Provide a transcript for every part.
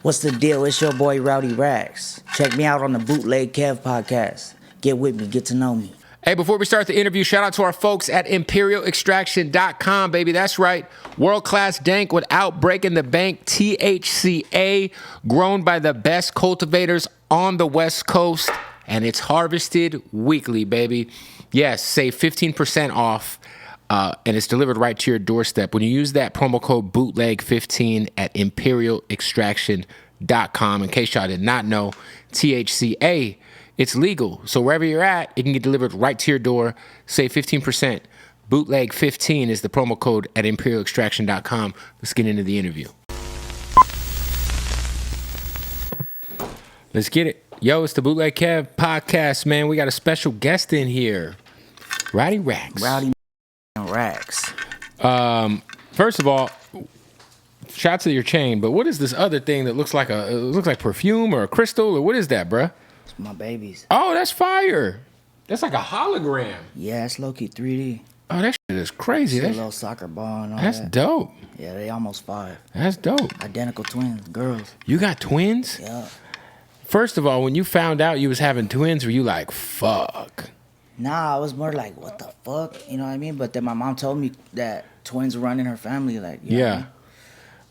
What's the deal? It's your boy Rowdy Rax. Check me out on the Bootleg Kev podcast. Get with me, get to know me. Hey, before we start the interview, shout out to our folks at ImperialExtraction.com, baby. That's right. World-class dank without breaking the bank. THCA, grown by the best cultivators on the West Coast, and it's harvested weekly, baby. Yes, save 15% off, and it's delivered right to your doorstep when you use that promo code BOOTLEG15 at ImperialExtraction.com. In case y'all did not know, THCA, it's legal. So wherever you're at, it can get delivered right to your door. Save 15%. Bootleg15 is the promo code at ImperialExtraction.com. Let's get into the interview. Let's get it. Yo, it's the Bootleg Kev podcast, man. We got a special guest in here. Rowdy Rax. Rowdy Rax. First of all, shout out to your chain, but what is this other thing that looks like it looks like perfume or a crystal, or what is that, bruh? It's my babies. Oh, that's fire. That's like a hologram. Yeah, it's low-key 3D. Oh, that shit is crazy. It's a little soccer ball and all that's that. dope. Yeah, they almost 5. That's dope. Identical twins, girls. You got twins? Yeah. First of all, when you found out you was having twins, were you like, fuck? Nah, I was more like, what the fuck? You know what I mean? But then my mom told me that twins run in her family. Like, you know what I mean?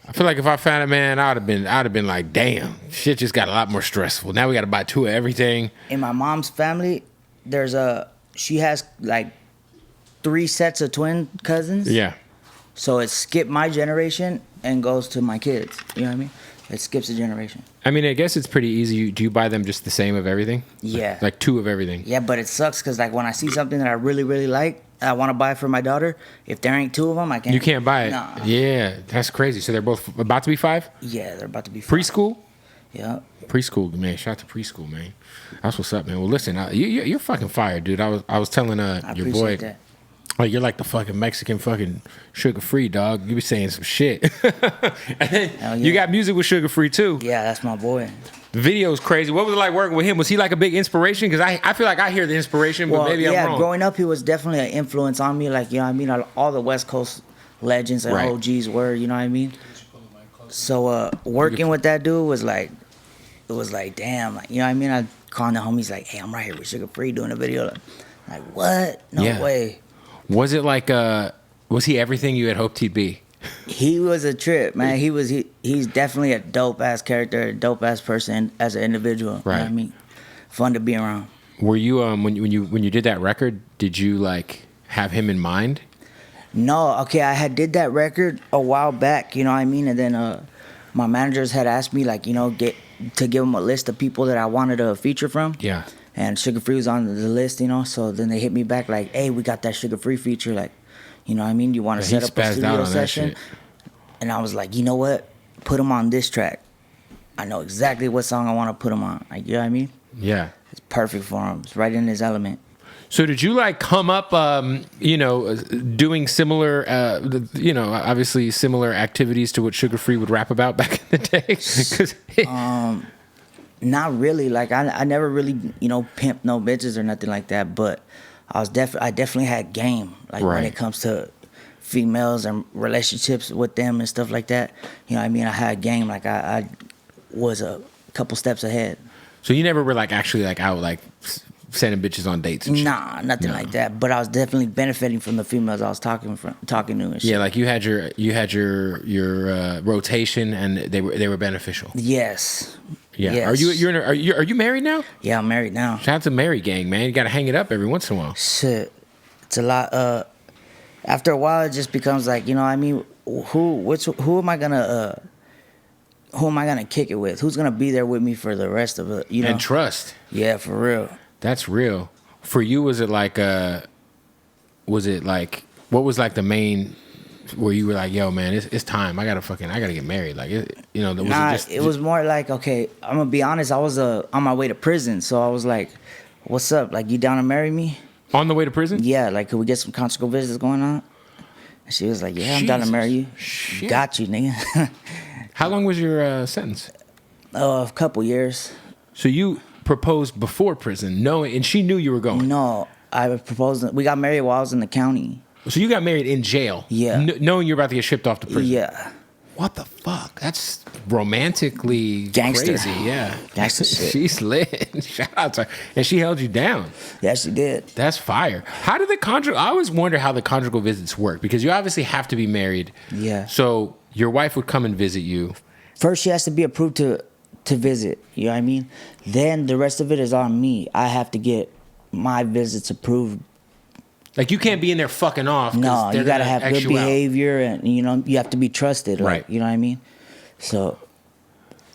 I feel like if I found a man, I'd have been like, damn, shit just got a lot more stressful. Now we got to buy 2 of everything. In my mom's family, she has like 3 sets of twin cousins. Yeah. So it skipped my generation and goes to my kids. You know what I mean? It skips a generation. I mean, I guess it's pretty easy. Do you buy them just the same of everything? Yeah. Like 2 of everything? Yeah, but it sucks because like when I see something that I really, really like, I want to buy for my daughter. If there ain't 2 of them, I can't. You can't buy it? Nah. Yeah, that's crazy. So they're both about to be 5? Yeah, they're about to be 5. Preschool? Yeah. Preschool, man. Shout out to preschool, man. That's what's up, man. Well, listen, you're fucking fired, dude. I was telling your boy, that. Like, you're like the fucking Mexican fucking Sugar Free, dog. You be saying some shit. And then you got music with Sugar Free too. Yeah, that's my boy. The video's crazy. What was it like working with him? Was he like a big inspiration? Because I feel like I hear the inspiration, but maybe I'm wrong. Growing up, he was definitely an influence on me. Like, you know what I mean? All the West Coast legends and OGs were, you know what I mean? So working with that dude was like, it was like, damn. Like, you know what I mean? I calling the homies like, hey, I'm right here with Sugar Free doing a video. Like, what? No way. Was it like, was he everything you had hoped he'd be? He was a trip, man. He's definitely a dope-ass character, a dope-ass person as an individual. Right. You know what I mean? Fun to be around. Were you, when you did that record, did you, like, have him in mind? No, okay, I had did that record a while back, you know what I mean? And then my managers had asked me, like, you know, give them a list of people that I wanted to feature from. Yeah. And Sugar Free was on the list, you know? So then they hit me back like, hey, we got that Sugar Free feature, like, you know what I mean? You want to set up a studio session? And I was like, you know what? Put him on this track. I know exactly what song I want to put him on. Like, you know what I mean? Yeah. It's perfect for him. It's right in his element. So did you like come up, you know, doing similar, you know, obviously similar activities to what Sugar Free would rap about back in the day? Not really. Like I never really, you know, pimped no bitches or nothing like that. But I definitely had game. Like when it comes to females and relationships with them and stuff like that. You know what I mean? I had game. Like I was a couple steps ahead. So you never were like actually like out like sending bitches on dates and shit? Nah, nothing like that. But I was definitely benefiting from the females I was talking to and shit. Yeah, like you had your rotation and they were beneficial. Yes. Yeah. Yes. Are you married now? Yeah, I'm married now. Shout out to Mary Gang, man. You gotta hang it up every once in a while. Shit. It's a lot. After a while it just becomes like, you know what I mean, who am I gonna kick it with? Who's gonna be there with me for the rest of it? You know? And trust. Yeah, for real. That's real. For you, was it like what was like the main where you were like, yo, man, it's time. I gotta get married. Like, you know, it was more like, okay, I'm gonna be honest. I was on my way to prison, so I was like, what's up? Like, you down to marry me? On the way to prison? Yeah, like, could we get some conjugal visits going on? And she was like, yeah, I'm down to marry you. Shit. Got you, nigga. How long was your sentence? A couple years. So you proposed before prison, knowing, and she knew you were going? No, I proposed. We got married while I was in the county. So you got married in jail? Yeah. Knowing you're about to get shipped off to prison? Yeah. What the fuck? That's romantically Gangster. crazy. Yeah. Gangster shit. She's lit. Shout out to her. And she held you down. Yeah, she did. That's fire. How did I always wonder how the conjugal visits work, because you obviously have to be married. Yeah. So your wife would come and visit you. First, she has to be approved to visit. You know what I mean? Then the rest of it is on me. I have to get my visits approved. Like, you can't be in there fucking off. No, you gotta have good you behavior, and you have to be trusted. Like, Right. You know what I mean? So,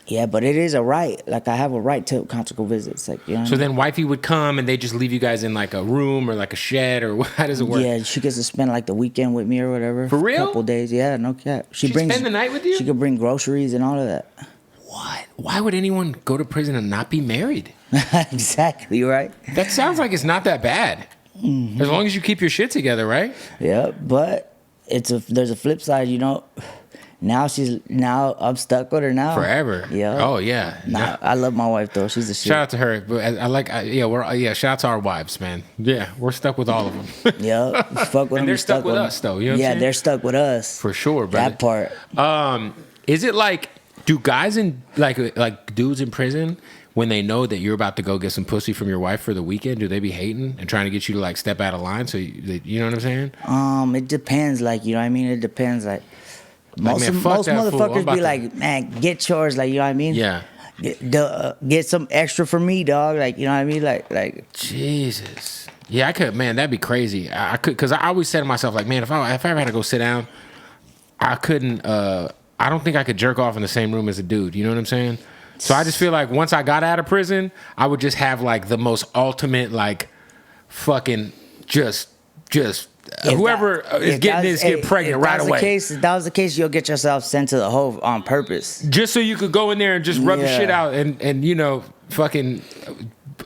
yeah, but it is a right. Like, I have a right to conjugal visits. Like, you know. So then wifey would come and they just leave you guys in like a room or like a shed, or how does it work? Yeah, she gets to spend like the weekend with me or whatever. For real? A couple days. Yeah, no cap. She'd spend the night with you? She could bring groceries and all of that. What? Why would anyone go to prison and not be married? Exactly, right? That sounds like it's not that bad. As long as you keep your shit together, right? Yeah, but there's a flip side, Now I'm stuck with her now. Forever. Yeah. Oh yeah. Nah, I love my wife though. She's a shit. Shout out to her. But shout out to our wives, man. Yeah, we're stuck with all of them. Yeah. Fuck with them. And they're stuck with us though. You know what I'm saying? They're stuck with us. For sure, brother. That part. Is it like, do guys in like dudes in prison, when they know that you're about to go get some pussy from your wife for the weekend, do they be hating and trying to get you to like step out of line? So you know what I'm saying? It depends. Like, you know what I mean? It depends. Like most man, fuck that fool. I'm motherfuckers about be to- like, man, get yours. Like, you know what I mean? Yeah. Get some extra for me, dog. Like, you know what I mean? Like. Jesus. Yeah, I could. Man, that'd be crazy. I could, because I always said to myself, like, man, if I ever had to go sit down, I couldn't. I don't think I could jerk off in the same room as a dude. You know what I'm saying? So I just feel like once I got out of prison, I would just have like the most ultimate, like, fucking just whoever is getting this get pregnant right away. If that was the case, you'll get yourself sent to the hole on purpose. Just so you could go in there and just rub the shit out and fucking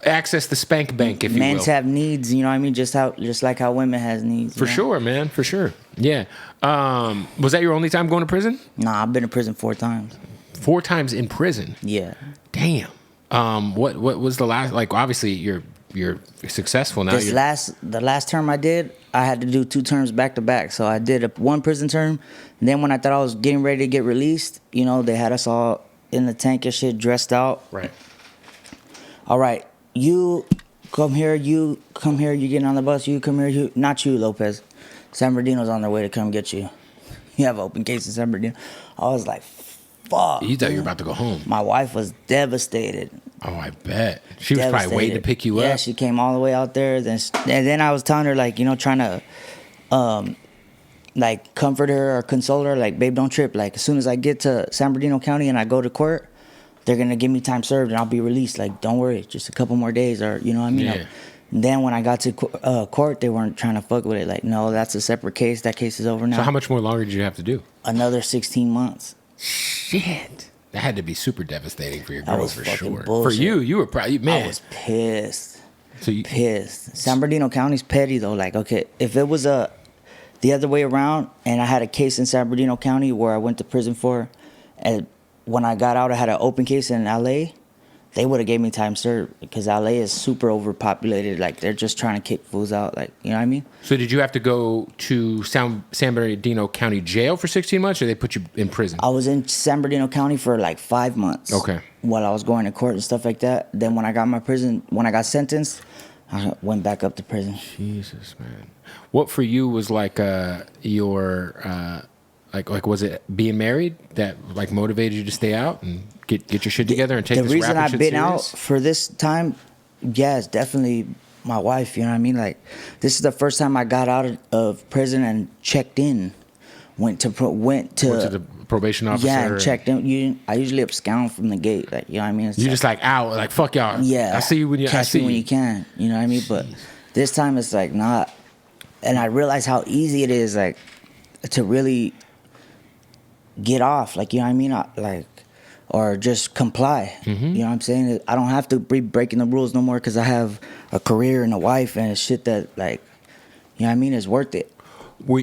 access the spank bank, if you will. Men's have needs, you know what I mean? Just like how women has needs. For sure, man. For sure. Yeah. Was that your only time going to prison? Nah, I've been to prison 4 times. 4 times in prison? Yeah. Damn. What was the last, like, obviously you're successful now. The last term I did, I had to do 2 terms back to back. So I did one prison term, and then when I thought I was getting ready to get released, they had us all in the tank and shit, dressed out. Right. All right, you come here, you getting on the bus, you come here, not you, Lopez. San Bernardino's on their way to come get you. You have an open case in San Bernardino. I was like, fuck. You thought you were about to go home. My wife was devastated. Oh, I bet. She was probably waiting to pick you up. Yeah, she came all the way out there. And then I was telling her, like, trying to, like, comfort her or console her. Like, babe, don't trip. Like, as soon as I get to San Bernardino County and I go to court, they're going to give me time served and I'll be released. Like, don't worry. Just a couple more days, or, you know what I mean? Yeah. Then when I got to court, they weren't trying to fuck with it. Like, no, that's a separate case. That case is over now. So how much more longer did you have to do? Another 16 months. Shit. That had to be super devastating for your That girl, was for fucking sure. bullshit. For you were probably, man. I was pissed. So Pissed. San Bernardino County's petty though. Like, okay, if it was the other way around, and I had a case in San Bernardino County where I went to prison for, and when I got out, I had an open case in LA, they would have gave me time served, because LA is super overpopulated. Like, they're just trying to kick fools out. Like, you know what I mean? So did you have to go to San Bernardino County jail for 16 months, or they put you in prison? I was in San Bernardino County for like 5 months. Okay. While I was going to court and stuff like that. Then when I got sentenced, I went back up to prison. Jesus, man. What for you was like your like was it being married that like motivated you to stay out and get your shit together and take this reason rapping shit I've been serious? out for this time, yeah, it's definitely my wife. You know what I mean? Like, this is the first time I got out of prison and checked in. Went to the probation officer. Yeah, and checked in. I usually abscond from the gate. Like, you know what I mean? It's You just like out, like fuck y'all. yeah. I see you when you. I Catch see me when you can. You know what I mean? But this time it's like not. And I realize how easy it is, like, to really get off. Like, you know what I mean? Like, or just comply. Mm-hmm. You know what I'm saying? I don't have to be breaking the rules no more, because I have a career and a wife and shit that, like, you know what I mean? It's worth it.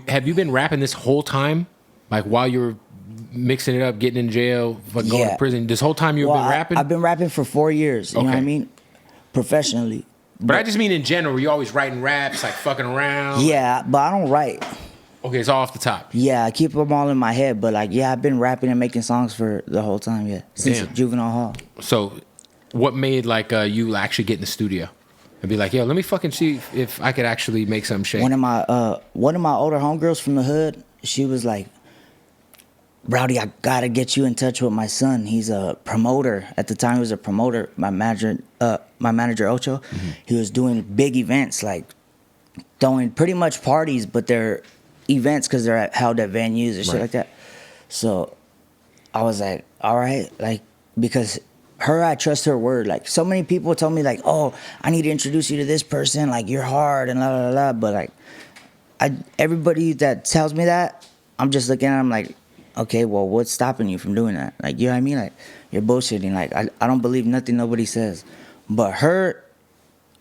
Have you been rapping this whole time? Like while you were mixing it up, getting in jail, going to prison? This whole time you've been rapping? I've been rapping for 4 years. You know what I Okay. mean? Professionally. But I just mean in general, were you always writing raps, like fucking around? Yeah, but I don't write. Okay, it's all off the top. Yeah, I keep them all in my head, but like, yeah, I've been rapping and making songs for the whole time, yeah, since Juvenile Hall. So, what made like you actually get in the studio and be like, yo, let me fucking see if I could actually make something shake? One of my older homegirls from the hood, she was like, Rowdy, I gotta get you in touch with my son. He's a promoter. At the time, he was a promoter. My manager Ocho, he was doing big events, like throwing pretty much parties, but they're events because they're held at venues and shit like that. So I was like, all right, like, because I trust her word. Like, so many people told me like, oh, I need to introduce you to this person. Like, you're hard and la la la. But like, everybody that tells me that, I'm just looking at them like, okay, well, what's stopping you from doing that? Like, you know what I mean? Like, you're bullshitting. Like, I don't believe nothing nobody says. But her,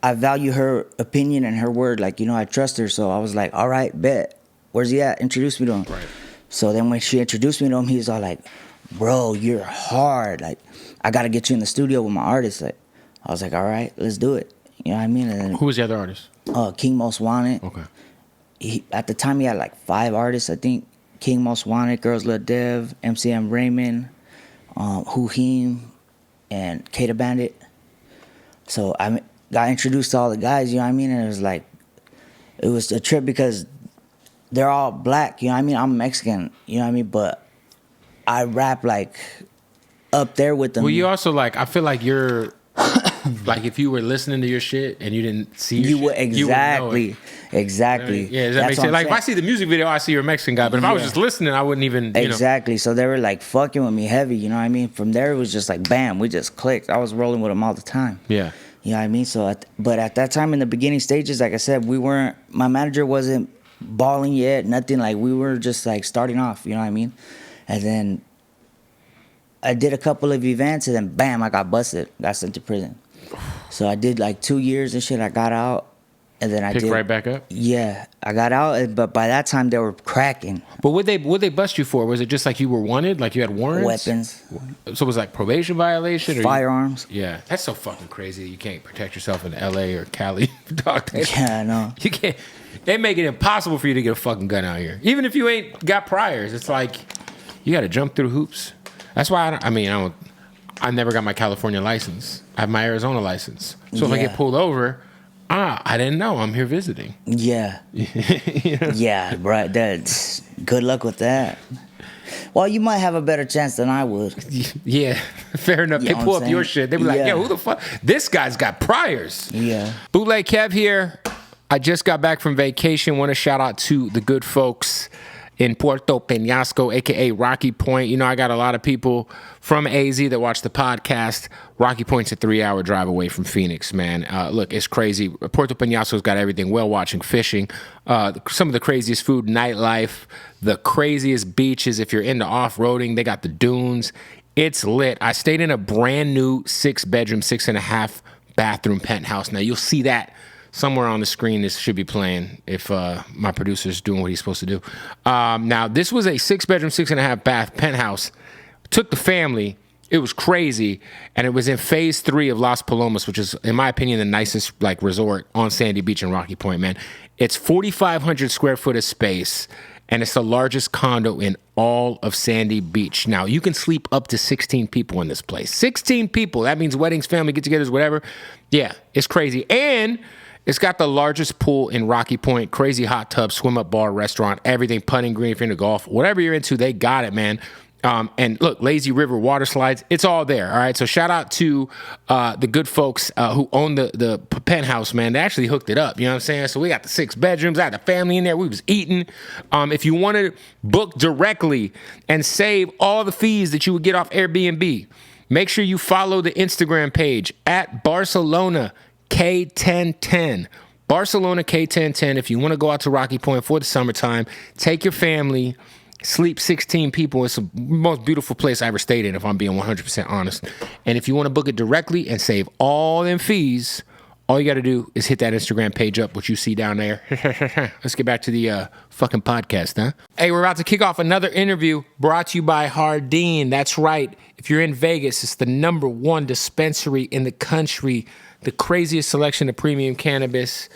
I value her opinion and her word. Like, you know, I trust her. So I was like, all right, bet. Where's he at? Introduce me to him. Right. So then when she introduced me to him, he was all like, bro, you're hard. Like, I got to get you in the studio with my artist. Like, I was like, all right, let's do it. You know what I mean? And then, who was the other artist? King Most Wanted. Okay. At the time, he had like 5 artists, I think. King Most Wanted, Girls Love Dev, MCM Raymond, Huheem, and Kata Bandit. So I got introduced to all the guys, you know what I mean? And it was a trip because they're all black, you know what I mean? I'm Mexican, you know what I mean? But I rap like up there with them. Well, you also like, I feel like you're like if you were listening to your shit and you didn't see your shit, would exactly. Exactly. Yeah, does that make sense? Like if I see the music video, I see you're a Mexican guy. But if I was just listening, I wouldn't even. Exactly. So they were like fucking with me heavy. You know what I mean? From there, it was just like bam, we just clicked. I was rolling with them all the time. Yeah. You know what I mean? So, but at that time in the beginning stages, like I said, we weren't. My manager wasn't balling yet. Nothing. Like we were just like starting off. You know what I mean? And then I did a couple of events, and then bam, I got busted. Got sent to prison. So I did like 2 years and shit. I got out. And then I picked right back up? Yeah. I got out, but by that time they were cracking. But what they bust you for? Was it just like you were wanted? Like you had warrants? Weapons. So it was like probation violation? Or firearms. Yeah. That's so fucking crazy that you can't protect yourself in LA or Cali. Dog, yeah, I know. You can't. They make it impossible for you to get a fucking gun out here. Even if you ain't got priors. It's like you got to jump through hoops. That's why I never got my California license. I have my Arizona license. So if I get pulled over, I didn't know. I'm here visiting. Yeah. You know? Yeah, right. That's good luck with that. Well, you might have a better chance than I would. Yeah, fair enough. They pull up your shit. They be like, yo, who the fuck? This guy's got priors. Yeah. Bootleg Kev here. I just got back from vacation. Want to shout out to the good folks in Puerto Peñasco, a.k.a. Rocky Point. You know, I got a lot of people from AZ that watch the podcast. Rocky Point's a 3-hour drive away from Phoenix, man. Look, it's crazy. Puerto Peñasco's got everything. Whale watching, fishing, some of the craziest food, nightlife, the craziest beaches. If you're into off-roading, they got the dunes. It's lit. I stayed in a brand new 6-bedroom, 6.5 bathroom penthouse. Now, you'll see that somewhere on the screen. This should be playing if my producer's doing what he's supposed to do. Now, this was a 6-bedroom, 6.5 bath penthouse. Took the family. It was crazy. And it was in phase 3 of Las Palomas, which is, in my opinion, the nicest like resort on Sandy Beach and Rocky Point, man. It's 4,500 square foot of space, and it's the largest condo in all of Sandy Beach. Now, you can sleep up to 16 people in this place. 16 people. That means weddings, family get-togethers, whatever. Yeah, it's crazy. And it's got the largest pool in Rocky Point, crazy hot tub, swim-up bar, restaurant, everything, putting green if you're into golf. Whatever you're into, they got it, man. And look, lazy river water slides, it's all there, all right? So shout out to the good folks who own the penthouse, man. They actually hooked it up, you know what I'm saying? So we got the 6 bedrooms, I had the family in there, we was eating. If you want to book directly and save all the fees that you would get off Airbnb, make sure you follow the Instagram page at Barcelona K1010. Barcelona K1010. If you want to go out to Rocky Point for the summertime, take your family, sleep 16 people. It's the most beautiful place I ever stayed in, if I'm being 100% honest. And if you want to book it directly and save all them fees, all you got to do is hit that Instagram page up, which you see down there. Let's get back to the fucking podcast, huh? Hey, we're about to kick off another interview brought to you by Hardin. That's right. If you're in Vegas, it's the #1 dispensary in the country. The craziest selection of premium cannabis.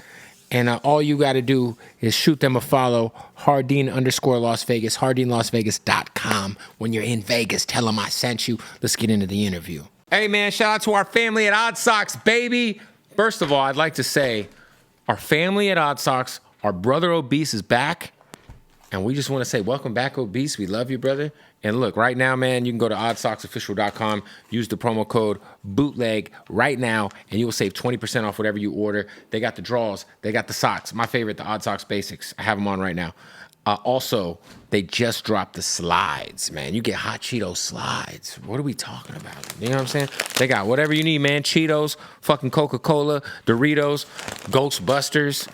And all you got to do is shoot them a follow, Hardin_Las Vegas, HardinLasVegas.com. When you're in Vegas, tell them I sent you. Let's get into the interview. Hey, man, shout out to our family at Odd Socks, baby. First of all, I'd like to say our family at Odd Socks, our brother Obese is back. And we just want to say, welcome back, Obese. We love you, brother. And look, right now, man, you can go to oddsocksofficial.com, use the promo code BOOTLEG right now, and you will save 20% off whatever you order. They got the draws. They got the socks. My favorite, the Odd Socks Basics. I have them on right now. Also, they just dropped the slides, man. You get hot Cheetos slides. What are we talking about? You know what I'm saying? They got whatever you need, man. Cheetos, fucking Coca-Cola, Doritos, Ghostbusters,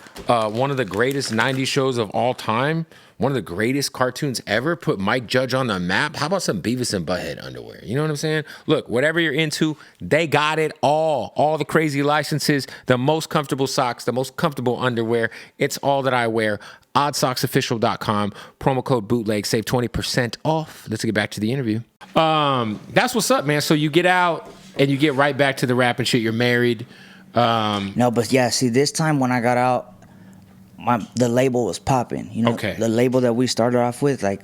one of the greatest 90s shows of all time. One of the greatest cartoons ever, put Mike Judge on the map. How about some Beavis and Butthead underwear? You know what I'm saying? Look, whatever you're into, they got it all. All the crazy licenses, the most comfortable socks, the most comfortable underwear. It's all that I wear. Oddsocksofficial.com, promo code BOOTLEG, save 20% off. Let's get back to the interview. That's what's up, man. So you get out and you get right back to the rap and shit. You're married. No, but yeah, see, this time when I got out, the label was popping. You know, Okay. The label that we started off with, like,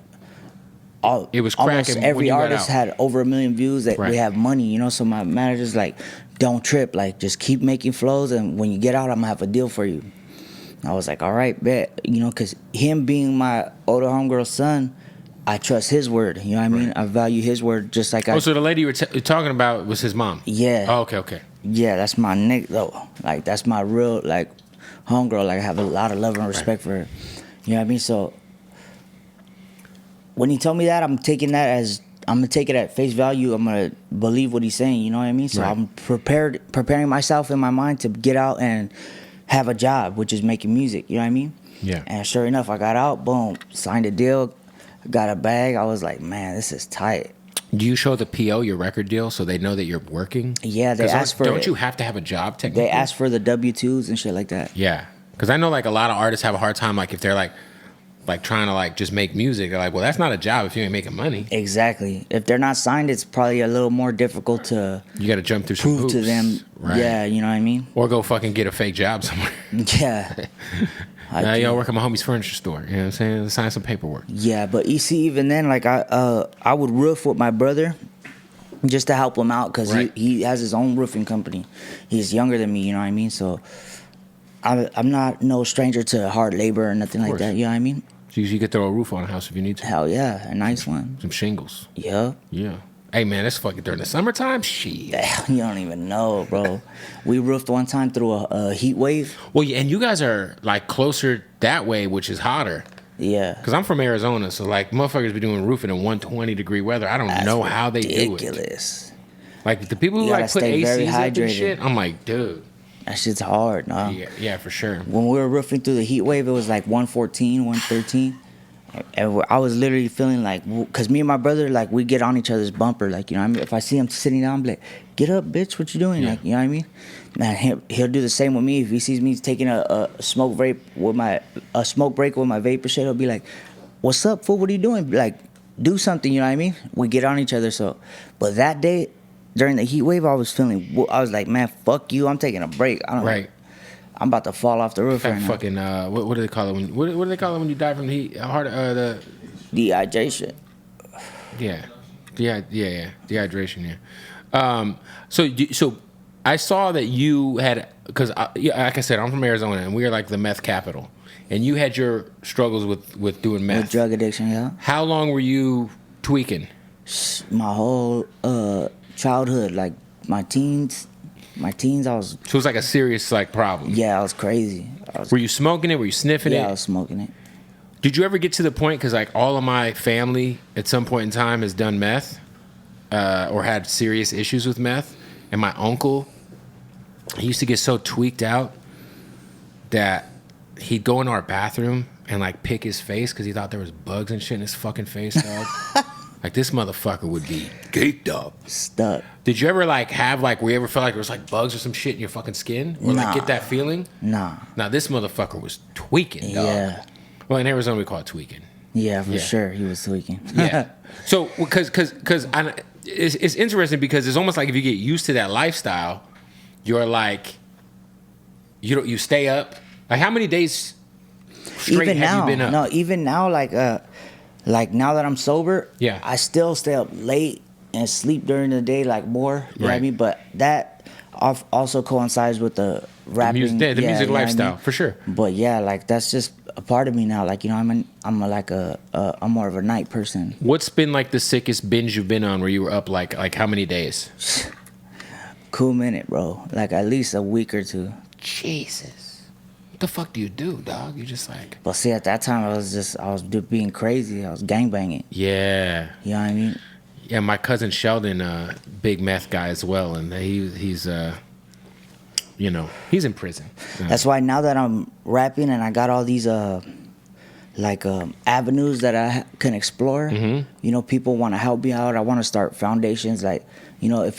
It was almost cracking. every when you got artist out. had over 1 million views. That Right. we have money, you know. So my manager's like, "Don't trip. Like, just keep making flows, and when you get out, I'm gonna have a deal for you." I was like, "All right, bet." You know, because him being my older homegirl's son, I trust his word. You know what I mean? I value his word just like Oh, so the lady you were talking about was his mom? Yeah. Oh, okay. Yeah, that's my nick though. Like, that's my real, like, homegirl. Like, I have a lot of love and respect for her. You know what I mean? So when he told me that, I'm gonna take it at face value. I'm gonna believe what he's saying. You know what I mean? So Right. I'm preparing myself in my mind to get out and have a job, which is making music. You know what I mean? Yeah. And sure enough, I got out. Boom, signed a deal, got a bag. I was like, man, this is tight. Do you show the PO your record deal so they know that you're working? Yeah, they 'Cause asked for Don't it. you have to have a job technically? They asked for the W-2s and shit like that. Yeah, because I know like a lot of artists have a hard time like if they're like trying to like just make music. They're like, well, that's not a job if you ain't making money. Exactly. If they're not signed, it's probably a little more difficult to You got to jump through some prove to hoops. them. Right. Yeah, you know what I mean? Or go fucking get a fake job somewhere. Yeah. Yo, work at my homie's furniture store. You know what I'm saying? Sign some paperwork. Yeah, but you see, even then, like, I would roof with my brother just to help him out because Right. he has his own roofing company. He's younger than me, you know what I mean? So I'm not no stranger to hard labor or nothing like course. that, you know what I mean? So you could throw a roof on a house if you need to. Hell yeah, a nice one. Some shingles. Yeah. Yeah. Hey man, that's fucking during the summertime. Shit. Damn, you don't even know, bro. We roofed one time through a heat wave. Well, yeah, and you guys are like closer that way, which is hotter. Yeah. Because I'm from Arizona, so like motherfuckers be doing roofing in 120-degree weather. I don't know how they do it. Ridiculous. Like the people who You gotta like put stay very ACs up and hydrated. shit, I'm like, dude. That shit's hard, nah. Yeah, for sure. When we were roofing through the heat wave, it was like 114, 113. And I was literally feeling like, because me and my brother, like, we get on each other's bumper. Like, you know what I mean? If I see him sitting down, I'm like, get up, bitch, what you doing? Yeah. Like, you know what I mean? Man, he'll do the same with me. If he sees me taking a smoke break with my vapor shit, he'll be like, what's up, fool? What are you doing? Like, do something, you know what I mean? We get on each other. So, but that day, during the heat wave, I was like, man, fuck you. I'm taking a break. Right. I'm about to fall off the roof right now. Fucking what do they call it when what do they call it when you die from the heat? The Dehydration. dehydration. Yeah. So I saw that you had because like I said, I'm from Arizona and we are like the meth capital, and you had your struggles with doing meth. With drug addiction, yeah. How long were you tweaking? My whole childhood, like my teens, I was, So it was like a serious like problem. yeah, I was crazy. Were you smoking it? Were you sniffing Yeah, I it? was smoking it. Did you ever get to the point, because like all of my family at some point in time has done meth or had serious issues with meth, and my uncle, he used to get so tweaked out that he'd go into our bathroom and like pick his face because he thought there was bugs and shit in his fucking face, dog. Like this motherfucker would be gaped up. Stuck. Did you ever like have like where you ever felt like there was like bugs or some shit in your fucking skin? Or like Nah. get that feeling? Nah. Now this motherfucker was tweaking, dog. Yeah. Well, in Arizona we call it tweaking. Yeah, for Yeah. sure. He was tweaking. Yeah. So because it's interesting because it's almost like if you get used to that lifestyle, you're like you stay up Like how many days straight Even have now, you been up? no, even now, like now that I'm sober, Yeah. I still stay up late and sleep during the day, like more. You know what I Right. mean? But that also coincides with the rapping, the music you know what I lifestyle, mean? for sure. But yeah, like that's just a part of me now. Like, you know, I'm more of a night person. What's been like the sickest binge you've been on where you were up like how many days? Cool minute, bro. Like at least a week or two. Jesus. What the fuck do you do, dog? You just like... But see, at that time, I was just being crazy. I was gangbanging. Yeah. You know what I mean? Yeah, my cousin Sheldon, big meth guy as well, and he's you know, he's in prison. That's why now that I'm rapping and I got all these avenues that I can explore, Mm-hmm. you know, people want to help me out. I want to start foundations. Like, you know, if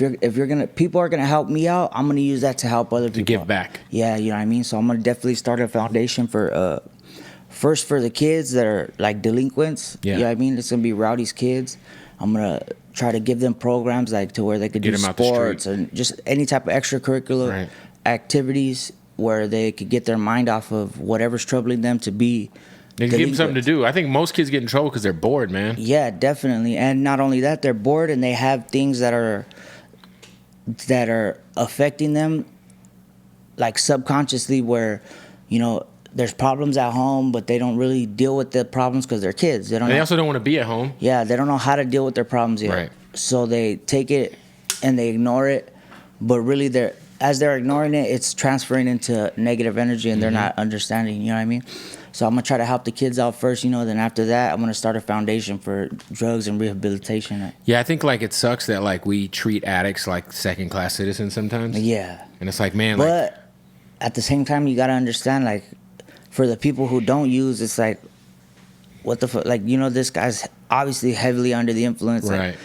people are gonna help me out, I'm gonna use that to help other people. To give back. Yeah, you know what I mean. So I'm gonna definitely start a foundation for first for the kids that are like delinquents. Yeah. You know what I mean. It's gonna be Rowdy's kids. I'm gonna try to give them programs like to where they could Get do 'em out the sports street. and just any type of extracurricular Right. activities where they could get their mind off of whatever's troubling them to be. And give them something to delinquents. do. I think most kids get in trouble because they're bored, man. Yeah, definitely. And not only that, they're bored and they have things that are affecting them like subconsciously where, you know, there's problems at home, but they don't really deal with the problems because they're kids. They don't And they know. also don't want to be at home. Yeah, they don't know how to deal with their problems yet. Right. So they take it and they ignore it, but really as they're ignoring it, it's transferring into negative energy and they're not understanding, you know what I mean? So I'm gonna try to help the kids out first, you know, then after that I'm gonna start a foundation for drugs and rehabilitation. Yeah, I think like it sucks that like we treat addicts like second class citizens sometimes. Yeah. And it's like, man, like But at the same time you gotta understand, like, for the people who don't use, it's like, what the fuck? Like, you know, this guy's obviously heavily under the influence. Like, Right.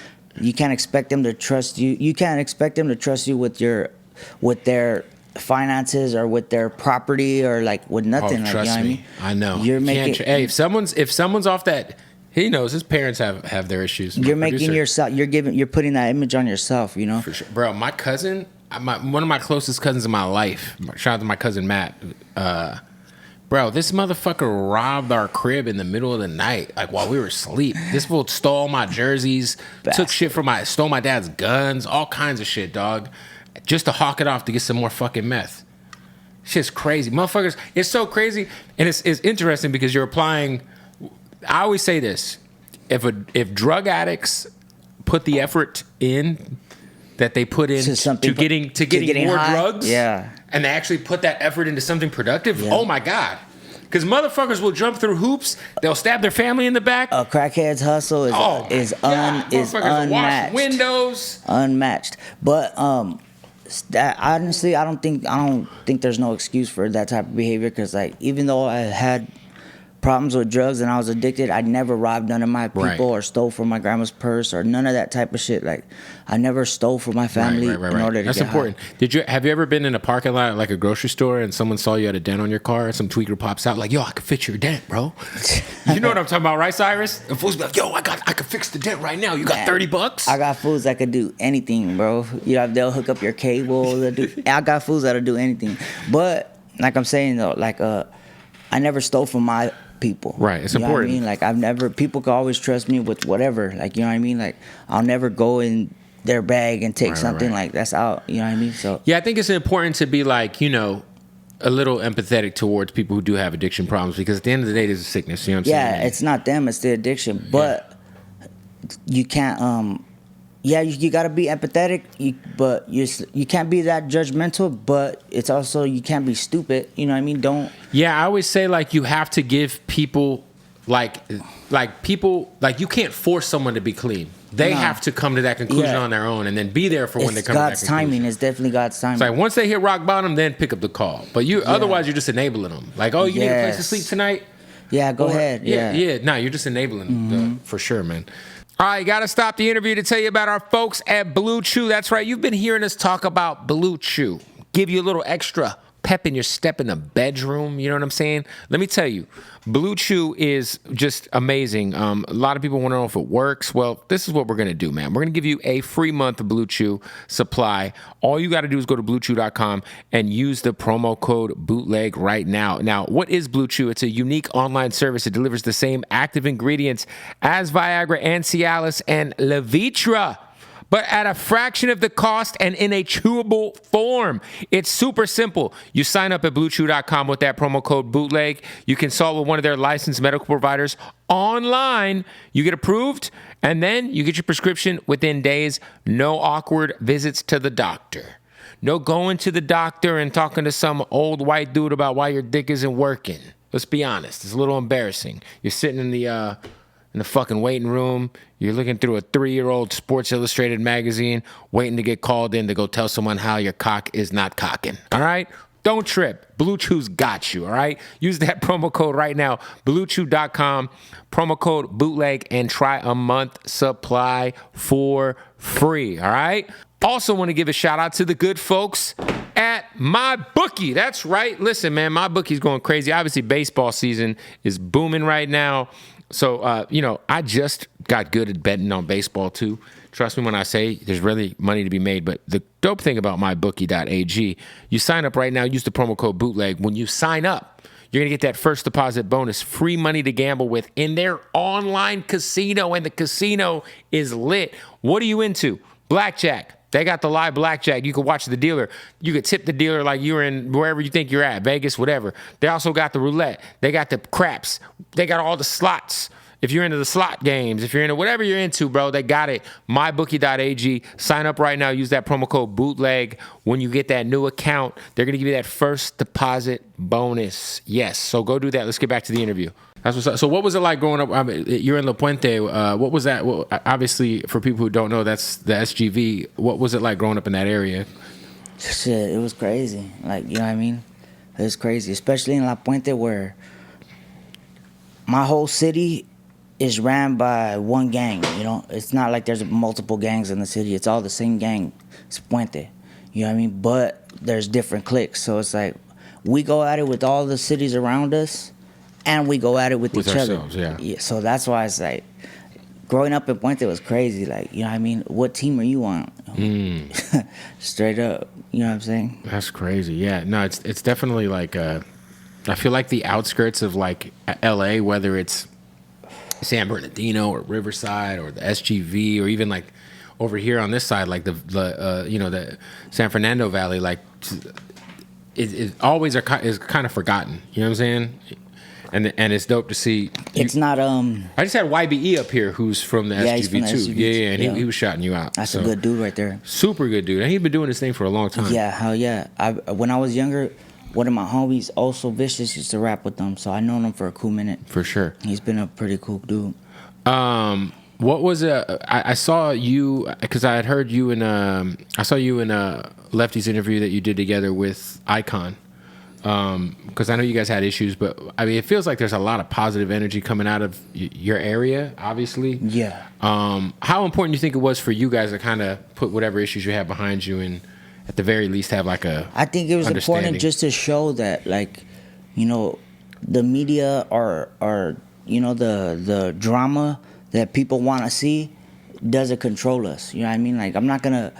you can't expect them to trust you. You can't expect them to trust you with their finances or with their property or like with nothing. oh, Like, trust you know what I me. mean? I know. You're You can't making. hey, if someone's off that, he knows his parents have their issues. My You're making producer. yourself. You're putting that image on yourself. You know. For sure. Bro, my cousin, one of my closest cousins in my life, shout out to my cousin Matt. Bro, this motherfucker robbed our crib in the middle of the night, like while we were asleep. This fool stole my jerseys, took shit stole my dad's guns, all kinds of shit, dog, just to hawk it off to get some more fucking meth. Shit's crazy, motherfuckers. It's so crazy, and it's interesting because you're applying. I always say this: if drug addicts put the effort in that they put in to getting more high, drugs, yeah, and they actually put that effort into something productive, yeah. oh my God. Because motherfuckers will jump through hoops, they'll stab their family in the back. A crackhead's hustle is Motherfuckers will wash unmatched. windows. Unmatched. But that, honestly, I don't think there's no excuse for that type of behavior, because like, even though I had problems with drugs and I was addicted, I never robbed none of my people Right. or stole from my grandma's purse or none of that type of shit. Like, I never stole from my family in order to That's get important. high. Have you ever been in a parking lot at like a grocery store and someone saw you had a dent on your car and some tweaker pops out like, yo, I could fix your dent, bro? You know what I'm talking about, right, Cyrus? And fools be like, yo, I could fix the dent right now. You got $30? I got fools that could do anything, bro. You know, they'll hook up your cable. I got fools that'll do anything. But like I'm saying though, like I never stole from my people. Right, it's you know important. What I mean? Like, people can always trust me with whatever. Like, you know what I mean? Like, I'll never go in their bag and take something like that's out. You know what I mean? So yeah, I think it's important to be like, you know, a little empathetic towards people who do have addiction problems, because at the end of the day, there's a sickness. You know what I'm saying? yeah, it's not them, it's the addiction. But you can't. You gotta be empathetic, but you can't be that judgmental. But it's also, you can't be stupid. You know what I mean? Don't. Yeah, I always say like you have to give people like people, like you can't force someone to be clean. They have to come to that conclusion on their own and then be there for when they come to that conclusion. It's God's timing. It's definitely God's timing. It's like once they hit rock bottom, then pick up the call. But otherwise you're just enabling them. Like, oh, you need a place to sleep tonight? Yeah, go ahead. Yeah. No, you're just enabling them for sure, man. All right, got to stop the interview to tell you about our folks at Blue Chew. That's right, you've been hearing us talk about Blue Chew. Give you a little extra pep in your step in the bedroom. You know what I'm saying? Let me tell you, Blue Chew is just amazing. A lot of people want to know if it works. Well, this is what we're going to do, man. We're going to give you a free month of Blue Chew supply. All you got to do is go to BlueChew.com and use the promo code Bootleg right now. Now, what is Blue Chew? It's a unique online service that delivers the same active ingredients as Viagra and Cialis and Levitra, but at a fraction of the cost and in a chewable form. It's super simple. You sign up at BlueChew.com with that promo code Bootleg. You consult with one of their licensed medical providers online. You get approved, and then you get your prescription within days. No awkward visits to the doctor. No going to the doctor and talking to some old white dude about why your dick isn't working. Let's be honest. It's a little embarrassing. You're sitting in the fucking waiting room. You're looking through a 3-year-old Sports Illustrated magazine, waiting to get called in to go tell someone how your cock is not cocking. All right? Don't trip. Blue Chew's got you, all right? Use that promo code right now, BlueChew.com, promo code Bootleg, and try a month supply for free, all right? Also want to give a shout out to the good folks at MyBookie. That's right. Listen, man, MyBookie's going crazy. Obviously, baseball season is booming right now. So, I just got good at betting on baseball, too. Trust me when I say there's really money to be made. But the dope thing about mybookie.ag, you sign up right now, use the promo code Bootleg. When you sign up, you're going to get that first deposit bonus, free money to gamble with in their online casino. And the casino is lit. What are you into? Blackjack. They got the live blackjack. You could watch the dealer. You could tip the dealer like you're in wherever you think you're at, Vegas, whatever. They also got the roulette. They got the craps. They got all the slots. If you're into the slot games, if you're into whatever you're into, bro, they got it. MyBookie.ag. Sign up right now. Use that promo code Bootleg. When you get that new account, they're going to give you that first deposit bonus. Yes, so go do that. Let's get back to the interview. That's what's up. So what was it like growing up? I mean, you're in La Puente. What was that? Well, obviously, for people who don't know, that's the SGV. What was it like growing up in that area? Shit, it was crazy. Like, you know what I mean? It was crazy, especially in La Puente where my whole city is ran by one gang, you know? It's not like there's multiple gangs in the city. It's all the same gang. It's Puente. You know what I mean? But there's different cliques. So it's like we go at it with all the cities around us, and we go at it with each ourselves, other. Yeah. So that's why it's like, growing up in Puente was crazy. Like, you know what I mean? What team are you on? Straight up. You know what I'm saying? That's crazy. Yeah. No, it's definitely like, I feel like the outskirts of like LA, whether it's San Bernardino or Riverside or the SGV or even like over here on this side, like the San Fernando Valley, like it always is kind of forgotten. You know what I'm saying? And it's dope to see. It's not. I just had YBE up here, who's from the SGV he's from the too. SGV Yeah, and he was shouting you out. That's a good dude right there. Super good dude, and he's been doing this thing for a long time. Yeah, hell yeah. When I was younger, one of my homies, Also Vicious, used to rap with them, so I known him for a cool minute. For sure. He's been a pretty cool dude. What was I saw you because I had heard you in I saw you in Lefty's interview that you did together with Icon. Because I know you guys had issues, but I mean, it feels like there's a lot of positive energy coming out of your area, obviously. Yeah. How important do you think it was for you guys to kind of put whatever issues you have behind you and at the very least have like a I think it was important just to show that, like, you know, the media are you know, the drama that people want to see doesn't control us. You know what I mean? Like, I'm not going to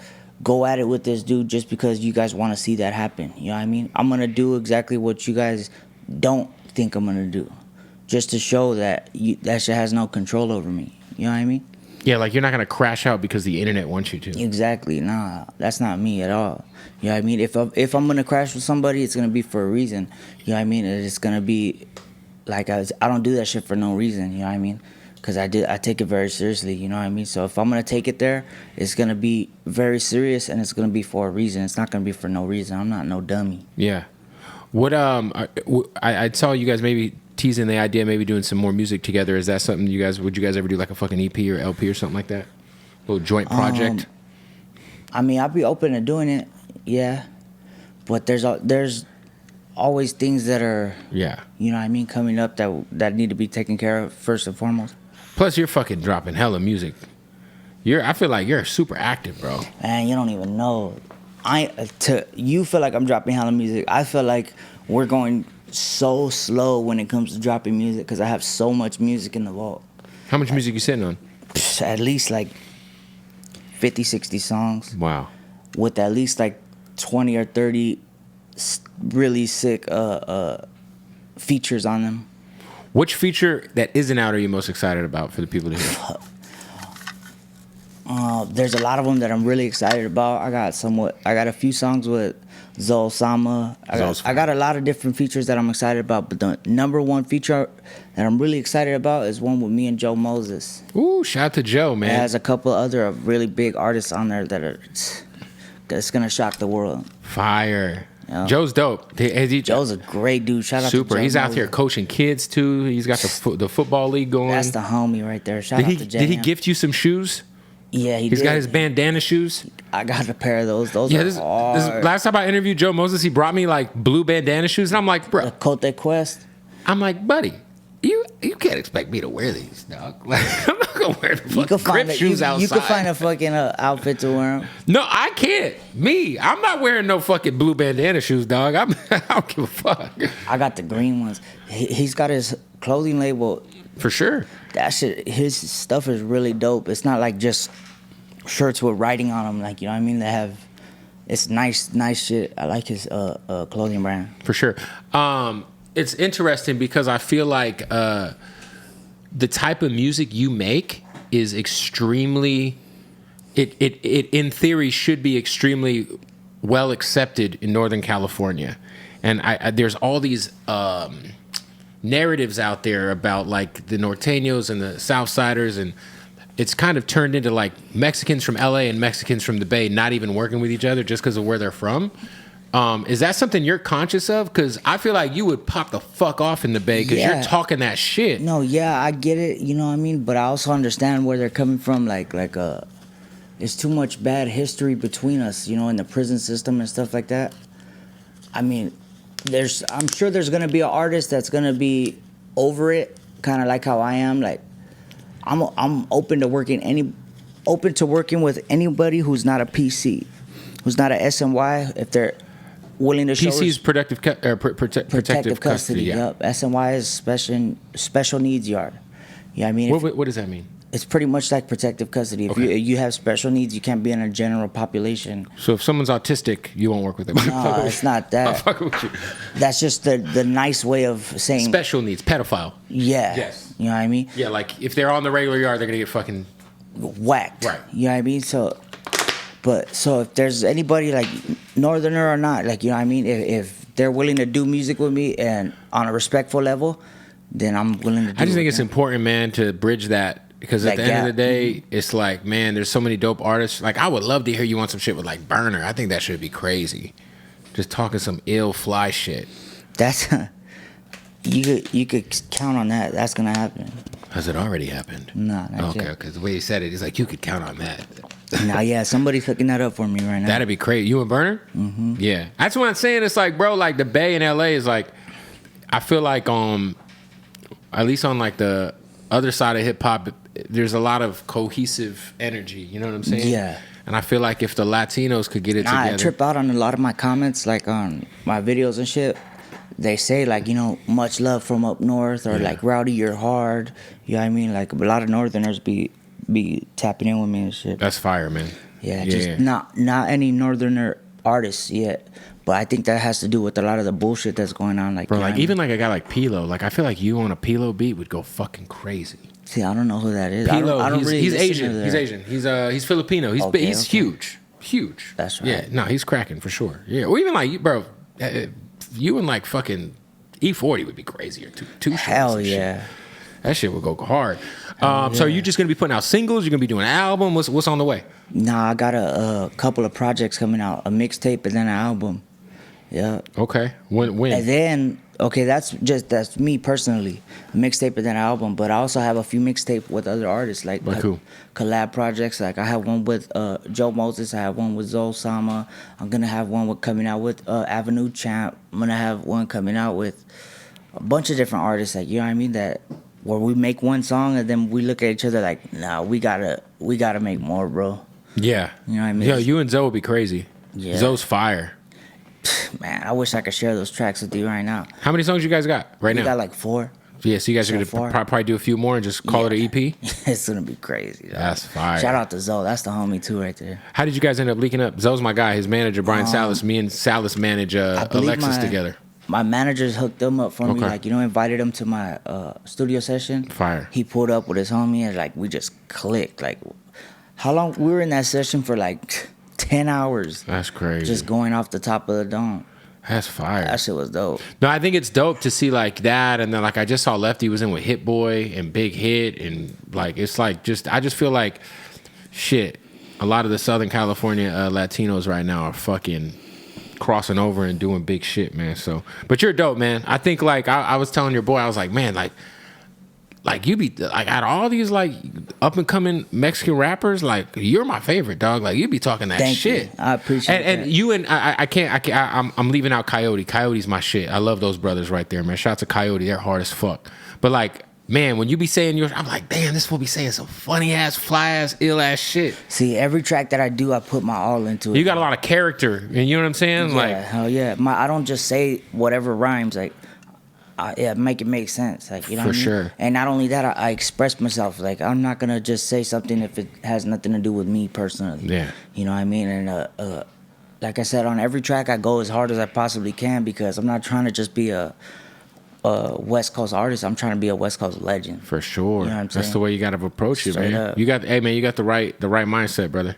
go at it with this dude just because you guys want to see that happen. You know what I mean? I'm going to do exactly what you guys don't think I'm going to do, just to show that that shit has no control over me. You know what I mean? Yeah, like you're not going to crash out because the internet wants you to. Exactly. Nah, that's not me at all. You know what I mean? If I'm going to crash with somebody, it's going to be for a reason. You know what I mean? It's going to be like I don't do that shit for no reason. You know what I mean? Because I take it very seriously, you know what I mean? So if I'm going to take it there, it's going to be very serious, and it's going to be for a reason. It's not going to be for no reason. I'm not no dummy. Yeah. What I saw you guys maybe teasing the idea, maybe doing some more music together. Is that something would you guys ever do, like a fucking EP or LP or something like that? A little joint project? I mean, I'd be open to doing it, yeah. But there's always things that are, you know what I mean, coming up that need to be taken care of first and foremost. Plus, you're fucking dropping hella music. I feel like you're super active, bro. Man, you don't even know. you feel like I'm dropping hella music. I feel like we're going so slow when it comes to dropping music because I have so much music in the vault. How much music you sitting on? At least like 50, 60 songs. Wow. With at least like 20 or 30 really sick features on them. Which feature that isn't out are you most excited about for the people to hear? There's a lot of them that I'm really excited about. I got a few songs with Osama. I got a lot of different features that I'm excited about, but the number one feature that I'm really excited about is one with me and Joe Moses. Ooh, shout out to Joe, man. It has a couple other really big artists on there it's gonna shock the world. Fire. Yeah. Joe's dope. Joe's a great dude. Shout out to Joe. He's out here coaching kids too. He's got the football league going. That's the homie right there. Shout out to Jay. Did he gift you some shoes? Yeah, He's got his bandana shoes. I got a pair of those. Those are hard. Last time I interviewed Joe Moses, he brought me like blue bandana shoes, and I'm like, bro, The Cote Quest. I'm like, buddy, you can't expect me to wear these, dog. Like, I'm not gonna wear the fucking Crip shoes outside. You can find a fucking outfit to wear them. No, I can't. I'm not wearing no fucking blue bandana shoes, dog. I don't give a fuck. I got the green ones. He's got his clothing label. For sure. That shit, his stuff is really dope. It's not like just shirts with writing on them. Like, you know what I mean? It's nice shit. I like his clothing brand. For sure. It's interesting because I feel like the type of music you make is extremely, it in theory should be extremely well accepted in Northern California. And there's all these narratives out there about like the Norteños and the Southsiders, and it's kind of turned into like Mexicans from LA and Mexicans from the Bay not even working with each other just because of where they're from. Is that something you're conscious of? Because I feel like you would pop the fuck off in the Bay because you're talking that shit. No, yeah, I get it. You know what I mean? But I also understand where they're coming from. It's too much bad history between us, you know, in the prison system and stuff like that. I mean, I'm sure there's gonna be an artist that's gonna be over it, kind of like how I am. Like, I'm open to working with anybody who's not a PC, who's not a SNY. If they're willing to show PC's protective custody. Yeah. Yep. SNY is special needs yard. Yeah, I mean, what does that mean? It's pretty much like protective custody. If you have special needs, you can't be in a general population. So if someone's autistic, you won't work with them. No, it's not that. I'm fucking with you. That's just the nice way of saying special needs, pedophile. Yeah. Yes. You know what I mean? Yeah, like if they're on the regular yard, they're gonna get fucking whacked. Right. You know what I mean? So if there's anybody like Northerner or not, like, you know what I mean? If they're willing to do music with me and on a respectful level, then I'm willing to do it. I just think it's important, man, to bridge that. Because at the end of the day, it's like, man, there's so many dope artists. Like, I would love to hear you on some shit with, like, Burner. I think that should be crazy. Just talking some ill fly shit. That's... You could count on that. That's going to happen. Has it already happened? No, not yet. Okay, because the way you said it, he's like, you could count on that. Nah, yeah, somebody's hooking that up for me right now. That'd be crazy. You and Burner? Mm-hmm. Yeah. That's what I'm saying. It's like, bro, like, the Bay in L.A. is like... I feel like, at least on, like, the other side of hip-hop... There's a lot of cohesive energy, you know what I'm saying? Yeah. And I feel like if the Latinos could get it together. I trip out on a lot of my comments, like on my videos and shit. They say, like, you know, much love from up north, or like, Rowdy, you're hard. You know what I mean? Like, a lot of Northerners be tapping in with me and shit. That's fire, man. Yeah, just not any Northerner artists yet. But I think that has to do with a lot of the bullshit that's going on. Like, bro, like, even like a guy like Pilo, like, I feel like you on a Pilo beat would go fucking crazy. See, I don't know who that is. Pilo, I don't really he's Asian. He's Asian. He's Filipino. He's huge. That's right. Yeah, no, he's cracking for sure. Yeah, or even like, bro, you and like fucking E40 would be crazier. Two Hell yeah. Shit. That shit would go hard. So are you just gonna be putting out singles? You're gonna be doing an album? What's on the way? Nah, I got a couple of projects coming out, a mixtape and then an album. Yeah. Okay. When? And then, okay, that's me personally, a mixtape and then an album. But I also have a few mixtape with other artists, like cool. collab projects. Like, I have one with Joe Moses. I have one with Osama. I'm gonna have one coming out with Avenue Champ. I'm gonna have one coming out with a bunch of different artists. Like, you know what I mean? That where we make one song and then we look at each other like, nah, we gotta make more, bro. Yeah. You know what I mean? Yo, you and Zoe would be crazy. Yeah. Zoe's fire. Man, I wish I could share those tracks with you right now. How many songs you guys got right now? We got like 4. Yeah, so you guys are going to probably do a few more and just call it an EP? It's going to be crazy. Dog. That's fire. Shout out to Zoe. That's the homie, too, right there. How did you guys end up leaking up? Zoe's my guy. His manager, Brian Salas. Me and Salas manage Alexis together. My managers hooked them up for me. Like, invited him to my studio session. Fire. He pulled up with his homie and, like, we just clicked. Like, how long? We were in that session for, like, 10 hours. That's crazy. Just going off the top of the dome. That's fire. That shit was dope. No, I think it's dope to see like that, and then like I just saw Lefty was in with Hit Boy and Big Hit, and like it's like I just feel like shit. A lot of the Southern California Latinos right now are fucking crossing over and doing big shit, man. So, but you're dope, man. I think like I was telling your boy, I was like, man, like you be like out of all these like up and coming Mexican rappers, like you're my favorite, dog. Like you be talking that Thank shit. You. I appreciate that. And you and I can't. I'm leaving out Coyote. Coyote's my shit. I love those brothers right there, man. Shout out to Coyote. They're hard as fuck. But like, man, when you be saying yours, I'm like, damn, this fool be saying some funny ass, fly ass, ill ass shit. See, every track that I do, I put my all into it. You got a lot of character, and you know what I'm saying? Yeah, like, hell yeah. I don't just say whatever rhymes. Like, make it make sense. Like, you know what I mean? sure. And not only that, I express myself. Like, I'm not gonna just say something if it has nothing to do with me personally. Yeah. You know what I mean? And like I said, on every track I go as hard as I possibly can because I'm not trying to just be a West Coast artist. I'm trying to be a West Coast legend. For sure. You know what I'm saying? That's the way you got to approach it, Straight man. up. You got the right mindset, brother.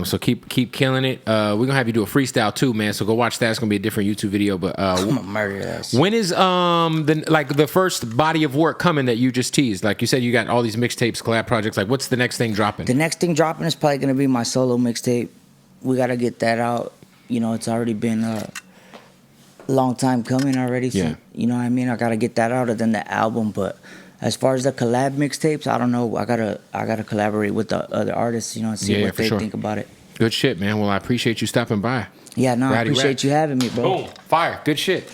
So keep killing it. We're gonna have you do a freestyle too, man. So go watch that. It's gonna be a different YouTube video. But I'm gonna murder that shit. when is the first body of work coming that you just teased? Like you said, you got all these mixtapes, collab projects. Like what's the next thing dropping? The next thing dropping is probably gonna be my solo mixtape. We gotta get that out. It's already been a long time coming already. So, Yeah. You know what I mean? I gotta get that out, and then the album. But as far as the collab mixtapes, I don't know. I gotta collaborate with the other artists, and see what they think about it. Good shit, man. Well, I appreciate you stopping by. Yeah, no, I Rowdy appreciate Rats. you having me, bro. Boom. Fire. Good shit.